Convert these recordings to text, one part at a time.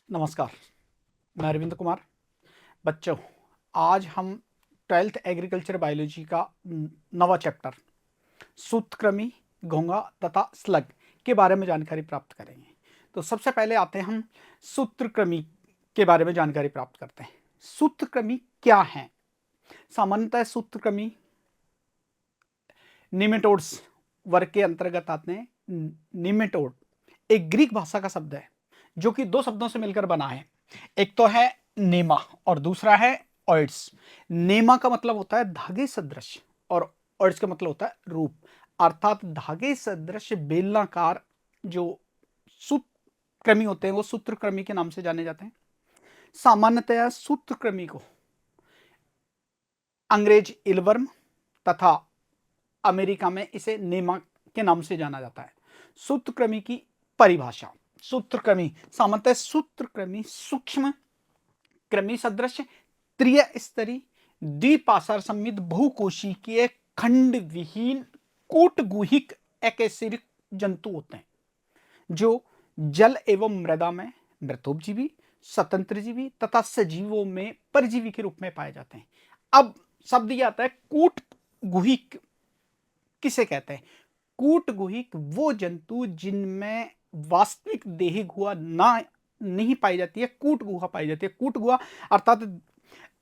नमस्कार, मैं अरविंद कुमार। बच्चों, आज हम 12th एग्रीकल्चर बायोलॉजी का नवा चैप्टर सूत्रकृमि, घोंघा तथा स्लग के बारे में जानकारी प्राप्त करेंगे। तो सबसे पहले आते हैं हम सूत्रकृमि के बारे में जानकारी प्राप्त करते हैं। सूत्रकृमि क्या है? सामान्यतः सूत्रकृमि निमेटोड्स वर्ग के अंतर्गत आते हैं। निमेटोड एक ग्रीक भाषा का शब्द है जो कि दो शब्दों से मिलकर बना है। एक तो है नेमा और दूसरा है ऑइड्स। नेमा का मतलब होता है धागे सदृश और ऑइड्स का मतलब होता है रूप, अर्थात धागे सदृश बेलनाकार जो सूत्रकृमि होते हैं वो सूत्रकृमि के नाम से जाने जाते हैं। सामान्यतया सूत्रकृमि को अंग्रेज इलवर्म तथा अमेरिका में इसे नेमा के नाम से जाना जाता है। सूत्रकृमि की परिभाषा। सूत्रकृमि सामान्यतः सूत्रकृमि सूक्ष्म कृमि सदृश त्रिस्तरीय द्विपार्श्व सममित बहुकोशिकीय खंड विहीन कूटगुहिक एकैसिरिक जंतु होते हैं जो जल एवं मृदा में मृतोपजीवी, स्वतंत्र जीवी तथा सजीवों में परजीवी के रूप में पाए जाते हैं। अब शब्द ये आता है कूटगुहिक। किसे कहते हैं? कूटगुहिक वो जंतु जिनमें वास्तविक देह गुहा नहीं पाई जाती है, कूट गुहा पाई जाती है। कूट गुहा अर्थात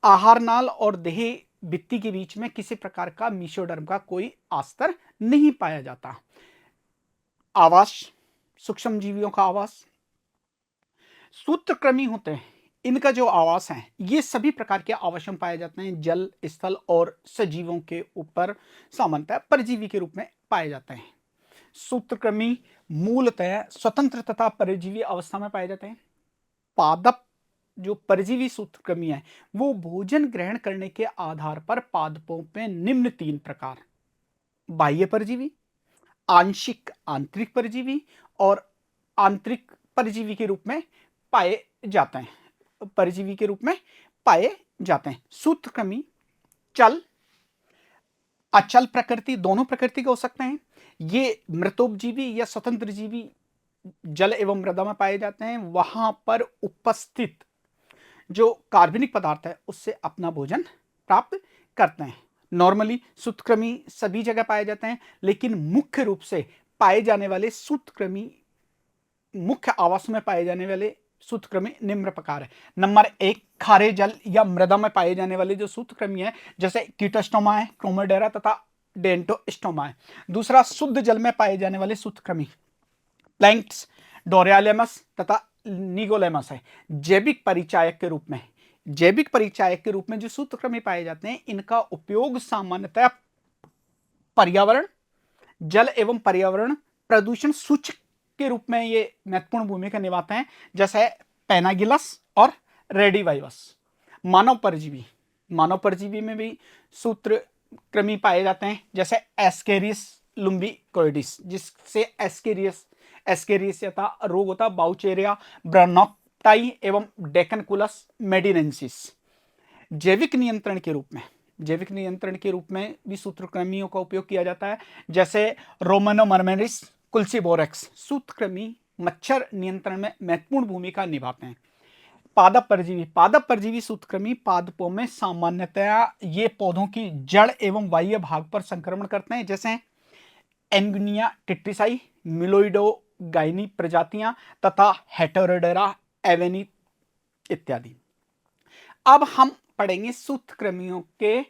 आहार नाल और देह भित्ति के बीच में किसी प्रकार का मीसोडर्म का कोई आस्तर नहीं पाया जाता। आवास, सूक्ष्म जीवियों का आवास। सूत्रकृमि होते हैं, इनका जो आवास है ये सभी प्रकार के आवास में पाए जाते हैं, जल, स्थल और सजीवों के ऊपर सामान्यतः परजीवी के रूप में पाए जाते हैं। सूत्रकृमि मूलतः स्वतंत्र तथा परजीवी अवस्था में पाए जाते हैं। पादप जो परजीवी सूत्रकृमि है वो भोजन ग्रहण करने के आधार पर पादपों में निम्न तीन प्रकार, बाह्य परजीवी, आंशिक आंतरिक परजीवी और आंतरिक परजीवी के रूप में पाए जाते हैं। परजीवी के रूप में पाए जाते हैं। सूत्रकृमि चल, अचल प्रकृति, दोनों प्रकृति के हो सकते हैं। ये मृतोपजीवी या स्वतंत्र जीवी जल एवं मृदा में पाए जाते हैं। वहां पर उपस्थित जो कार्बनिक पदार्थ है उससे अपना भोजन प्राप्त करते हैं। नॉर्मली सूत्रकृमि सभी जगह पाए जाते हैं, लेकिन मुख्य रूप से पाए जाने वाले सूत्रकृमि, मुख्य आवास में पाए जाने वाले सूत्रकृमि निम्न प्रकार है। नंबर 1, खारे जल या मृदा में पाए जाने वाले जो सूत्रकृमि है जैसे कीटोस्टोमा है, क्रोमोडेरा तथा डेंटोस्टोमा है। दूसरा, शुद्ध जल में पाए जाने वाले सूत्रकृमि प्लैंक्ट्स, डोरियालेमस तथा निगोलेमस है। जैविक परिचायक के रूप में, जैविक परिचायक के रूप में जो सूत्रकृमि पाए जाते हैं इनका उपयोग सामान्यतः पर्यावरण, जल एवं पर्यावरण प्रदूषण सूचक के रूप में ये महत्वपूर्ण भूमिका निभाते हैं, जैसे पेनागिलस और रेडिवाइवस। मानव परजीवी, मानव परजीवी में भी सूत्रकृमि पाए जाते हैं, जैसे एस्केरियस लुम्बिकोइडिस, जिससे एस्केरियस रोग होता है, बाउचेरिया ब्रनोप्टाई एवं डेकनकुलस मेडिनेंसिस। जैविक नियंत्रण के रूप में, जैविक नियंत्रण के रूप में भी सूत्रकृमियों का उपयोग किया जाता है, जैसे रोमनोमर्मेरिस कुल्सीबोरेक्स। सूत्रकृमि मच्छर नियंत्रण में महत्वपूर्ण भूमिका निभाते हैं। पादप परजीवी, पादप परजीवी सूत्रकृमि पादपों में सामान्यतया ये पौधों की जड़ एवं बाह्य भाग पर संक्रमण करते हैं, जैसे एंगुनिया टिट्रिसाई, मिलोइडोगाइनी प्रजातियां तथा हेटेरोडेरा एवेनी इत्यादि। अब हम पढ़ेंगे सूत्रकृमियों के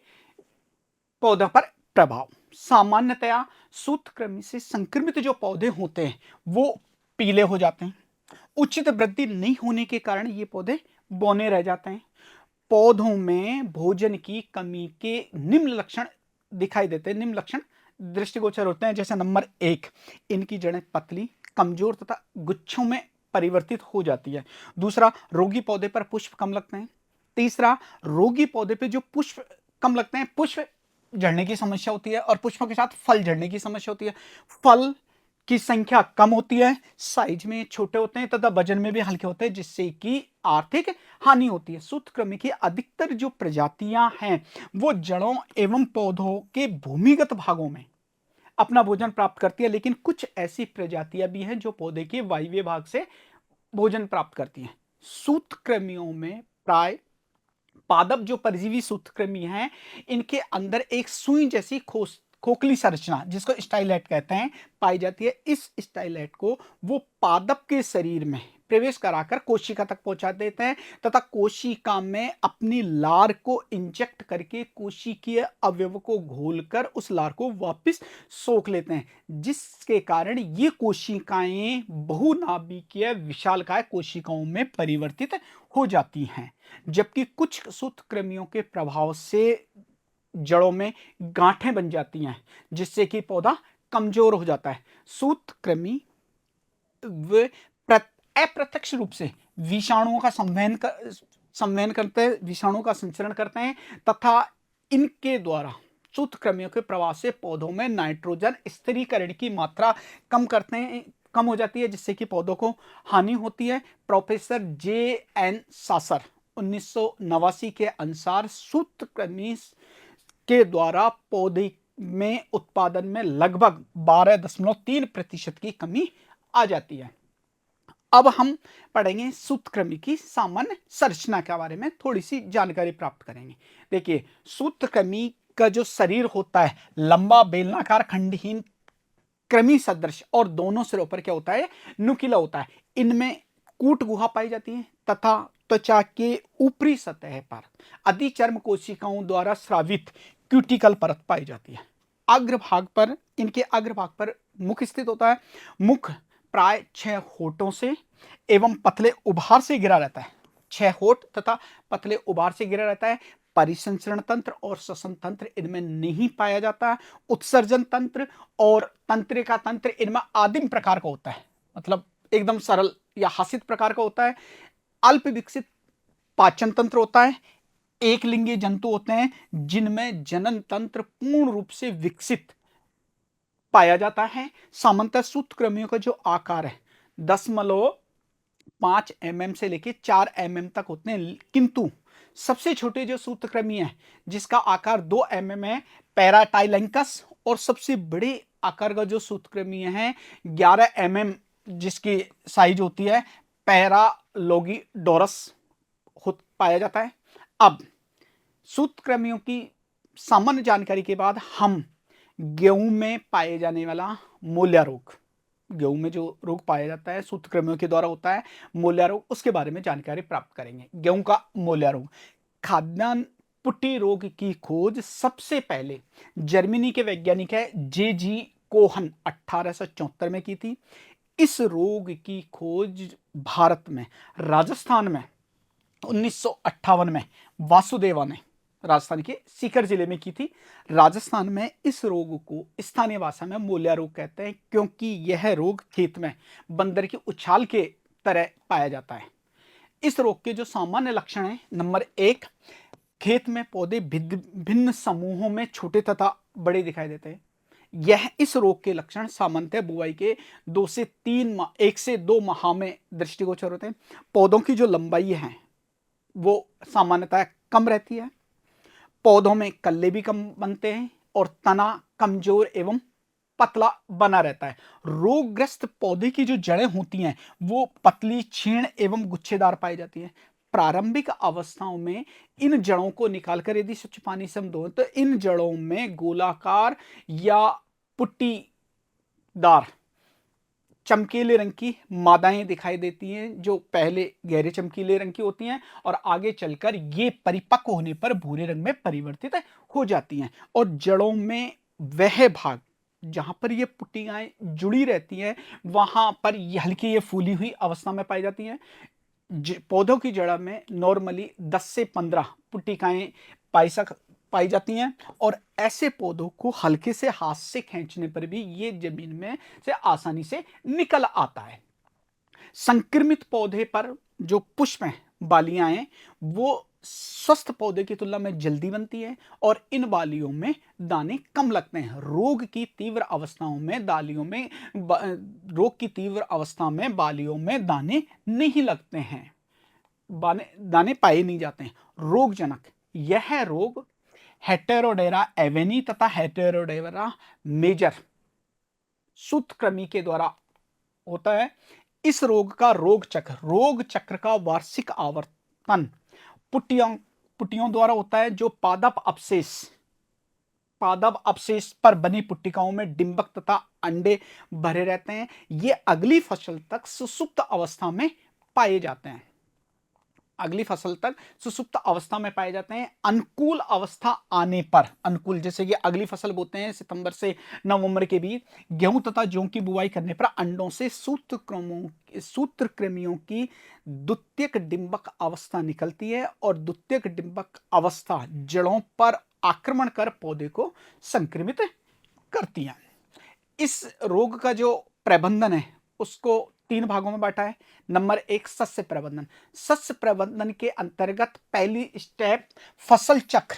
पौधों पर प्रभाव। सामान्यतया सूत्रकृमि से संक्रमित जो पौधे होते हैं वो पीले हो जाते हैं। उचित वृद्धि नहीं होने के कारण ये पौधे बौने रह जाते हैं। पौधों में भोजन की कमी के निम्न लक्षण दिखाई देते हैं, निम्न लक्षण दृष्टिगोचर होते हैं, जैसे नंबर 1, इनकी जड़ें पतली, कमजोर तथा गुच्छों में परिवर्तित हो जाती है। दूसरा, रोगी पौधे पर पुष्प कम लगते हैं। तीसरा, रोगी पौधे पे जो पुष्प कम लगते हैं, पुष्प झड़ने की समस्या होती है और पुष्पों के साथ फल झड़ने की समस्या होती है। फल की संख्या कम होती है, साइज में छोटे होते हैं तथा वजन में भी हल्के होते हैं, जिससे कि आर्थिक हानि होती है। सूत्रकृमि की अधिकतर जो प्रजातियां हैं वो जड़ों एवं पौधों के भूमिगत भागों में अपना भोजन प्राप्त करती है, लेकिन कुछ ऐसी प्रजातियां भी हैं जो पौधे के वायवीय भाग से भोजन प्राप्त करती हैं। सूत्रकृमियों में प्राय पादप जो परजीवी सूत्रकृमि हैं, इनके अंदर एक सुई जैसी खोखली संरचना, जिसको स्टाइलेट कहते हैं, पाई जाती है। इस स्टाइलेट को वो पादप के शरीर में प्रवेश कराकर कोशिका तक पहुंचा देते हैं तथा कोशिका में अपनी लार को इंजेक्ट करके कोशिकीय अवयव को घोलकर उस लार को वापस सोख लेते हैं, जिसके कारण ये कोशिकाएं बहुनाभिकीय विशालकाय कोशिकाओं में परिवर्तित हो जाती हैं। जबकि कुछ सूत्रकृमियों के प्रभाव से जड़ों में गांठें बन जाती हैं, जिससे कि पौधा कमजोर हो जाता है। सूत्रकृमि वे अप्रत्यक्ष रूप से विषाणुओं का संवहन करते हैं, विषाणुओं का संचरण करते हैं तथा इनके द्वारा सूत्रकृमियों के प्रवाह से पौधों में नाइट्रोजन स्थिरीकरण की मात्रा कम हो जाती है, जिससे कि पौधों को हानि होती है। Professor J.N. सासर 1989 के अनुसार सूत्रकृमि के द्वारा पौधे में उत्पादन में लगभग 12.3% की कमी आ जाती है। अब हम पढ़ेंगे सूत्रकृमि की सामान्य संरचना के बारे में थोड़ी सी जानकारी प्राप्त करेंगे। देखिए, सूत्रकृमि का जो शरीर होता है लंबा बेलनाकार खंडहीन कृमि सदृश और दोनों सिरों पर क्या होता है, नुकीला होता है। इनमें कूट गुहा पाई जाती है तथा त्वचा के ऊपरी सतह पर अधिचर्म कोशिकाओं द्वारा स्रावित क्यूटिकल परत पाई जाती है। इनके अग्रभाग पर मुख स्थित होता है। मुख प्राय 6 होठों से एवं पतले उभार से घिरा रहता है। 6 होठ तथा पतले उभार से घिरा रहता है। परिसंचरण तंत्र और श्वसन तंत्र इनमें नहीं पाया जाता। उत्सर्जन तंत्र और तंत्रिका तंत्र इनमें आदिम प्रकार का होता है, मतलब एकदम सरल या हासित प्रकार का होता है। अल्प विकसित पाचन तंत्र होता है। एक लिंगी जंतु होते हैं जिनमें जनन तंत्र पूर्ण रूप से विकसित पाया जाता है। सामान्यतः सूत्रकृमियों का जो आकार है 10.5 mm से लेकर 4 mm तक होते हैं, किंतु सबसे छोटे जो सूत्रकृमि है जिसका आकार 2 mm है, पैराटाइलेंकस, और सबसे बड़े आकार का जो सूत्रकृमि है 11 mm जिसकी साइज होती है, पैरालोगिडोरस पाया जाता है। अब सूत्रकृमियों की सामान्य जानकारी के बाद हम गेहूं में पाए जाने वाला मोलिया रोग, गेहूं में जो रोग पाया जाता है सूत्रकृमियों के द्वारा होता है मोलिया रोग, उसके बारे में जानकारी प्राप्त करेंगे। गेहूं का मोलिया रोग, खाद्यान्न पुट्टी रोग की खोज सबसे पहले जर्मनी के वैज्ञानिक है J.G. कोहन 1874 में की थी। इस रोग की खोज भारत में राजस्थान में 1958 में वासुदेवा ने राजस्थान के सीकर जिले में की थी। राजस्थान में इस रोग को स्थानीय भाषा में मोलिया रोग कहते हैं, क्योंकि यह रोग खेत में बंदर की उछाल के तरह पाया जाता है। इस रोग के जो सामान्य लक्षण हैं, नंबर 1, खेत में पौधे भिन्न समूहों में छोटे तथा बड़े दिखाई देते हैं। यह इस रोग के लक्षण सामान्यतः बुआई के 1 से 2 माह में दृष्टिगोचर होते हैं। पौधों की जो लंबाई है वो सामान्यतः कम रहती है। पौधों में कल्ले भी कम बनते हैं और तना कमजोर एवं पतला बना रहता है। रोगग्रस्त पौधे की जो जड़ें होती हैं वो पतली, क्षीण एवं गुच्छेदार पाई जाती है। प्रारंभिक अवस्थाओं में इन जड़ों को निकालकर यदि स्वच्छ पानी से हम धोएं तो इन जड़ों में गोलाकार या पुट्टीदार चमकीले रंग की मादाएं दिखाई देती हैं, जो पहले गहरे चमकीले रंग की होती हैं और आगे चलकर ये परिपक्व होने पर भूरे रंग में परिवर्तित हो जाती हैं। और जड़ों में वह भाग जहां पर ये पुट्टियां जुड़ी रहती हैं वहां पर ये हल्की ये फूली हुई अवस्था में पाई जाती हैं। पौधों की जड़ में नॉर्मली 10 से 15 पुट्टिकाएं पाई जाती हैं और ऐसे पौधों को हल्के से हाथ से खींचने पर भी ये जमीन में से आसानी से निकल आता है। संक्रमित पौधे पर जो पुष्प हैं, बालियां हैं, वो स्वस्थ पौधे की तुलना में जल्दी बनती है और इन बालियों में दाने कम लगते हैं। रोग की तीव्र अवस्था में बालियों में दाने नहीं लगते हैं, दाने पाए नहीं जाते हैं। रोगजनक, यह रोग हेटेरोडेरा एवेनी तथा हेटेरोडेरा मेजर सूत्रकृमि के द्वारा होता है। इस रोग का रोग चक्र का वार्षिक आवर्तन पुट्टियों द्वारा होता है, जो पादप अवशेष पर बनी पुट्टिकाओं में डिंबक तथा अंडे भरे रहते हैं। ये अगली फसल तक सुसुप्त अवस्था में पाए जाते हैं। अनुकूल अवस्था आने पर, अनुकूल जैसे कि अगली फसल बोते हैं सितंबर से नवंबर के बीच, गेहूं तथा जौ की बुआई करने पर अंडों से सूत्रकृमियों की द्वितीयक डिंबक अवस्था निकलती है और द्वितीयक डिंबक अवस्था जड़ों पर आक्रमण कर पौधे को संक्रमित करती है। इस रोग का जो प्रबंधन है उसको 3 भागों में बांटा है। नंबर 1, सस्य प्रबंधन। सस्य प्रबंधन के अंतर्गत पहली स्टेप फसल चक्र,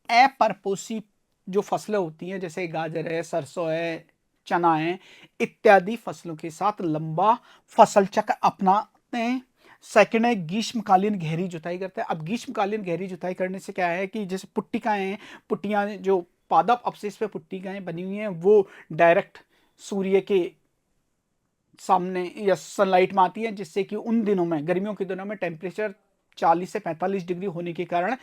अपरपोषी जो फसलें होती हैं जैसे गाजर है, सरसों है, चना है इत्यादि फसलों के साथ लंबा फसल चक्र अपनाते हैं। सेकंड है ग्रीष्मकालीन गहरी जुताई करते हैं। अब ग्रीष्मकालीन गहरी जुताई करने से क्या है कि जैसे पुट्टियां जो पादप अवशेष पे पुट्टिकाएं बनी हुई हैं वो डायरेक्ट सूर्य के सामने या सनलाइट में आती है, जिससे कि उन दिनों में, गर्मियों के दिनों में टेम्परेचर 40 से 45 डिग्री होने के कारण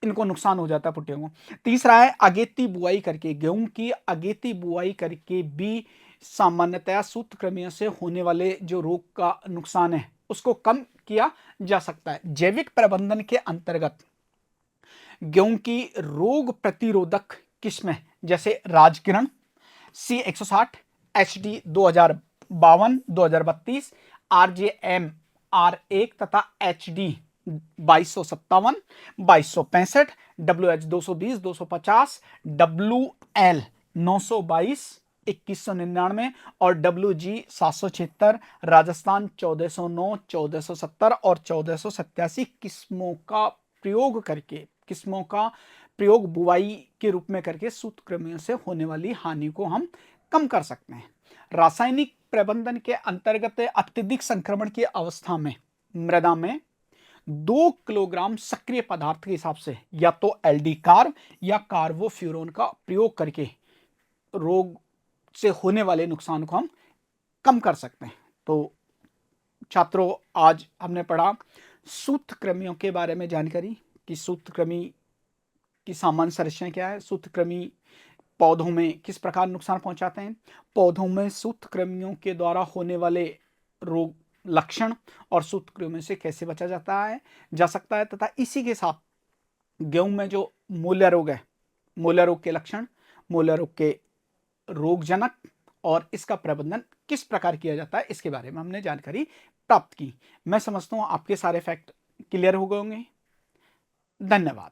इनको नुकसान हो जाता है पुट्टियों को। तीसरा है अगेती बुआई करके। गेहूं की अगेती बुआई करके भी सामान्यतया सूत्रकृमियों से होने वाले जो रोग का नुकसान है उसको कम किया जा सकता है। जैविक प्रबंधन के अंतर्गत गेहूं की रोग प्रतिरोधक किस्में जैसे Rajkiran C160, HD 2052, 2032, RJM R1 तथा HD 2257, 2265, WH 220, 250, WL 922, 2199 और WG 776 राजस्थान 1409, 1470 और 1487 किस्मों का प्रयोग बुवाई के रूप में करके सूत्रकृमियों से होने वाली हानि को हम कम कर सकते हैं। रासायनिक प्रबंधन के अंतर्गत अत्यधिक संक्रमण की अवस्था में मृदा में 2 किलोग्राम सक्रिय पदार्थ के हिसाब से या तो एलडी कार्ब या कार्बोफ्यूरॉन का प्रयोग करके रोग से होने वाले नुकसान को हम कम कर सकते हैं। तो छात्रों, आज हमने पढ़ा सूत्रकृमियों के बारे में जानकारी कि सूत्रकृमि की सामान्य संरचना क्या है, सूत्रकृमि पौधों में किस प्रकार नुकसान पहुंचाते हैं, पौधों में सूत्रकृमियों के द्वारा होने वाले रोग लक्षण और सूत्रकृमियों से कैसे बचा जा सकता है तथा इसी के साथ गेहूं में जो मूल्य रोग है, मूल्य रोग के लक्षण, मूल्य रोग के रोगजनक और इसका प्रबंधन किस प्रकार किया जाता है, इसके बारे में हमने जानकारी प्राप्त की। मैं समझता हूं आपके सारे फैक्ट क्लियर हो गए होंगे। धन्यवाद।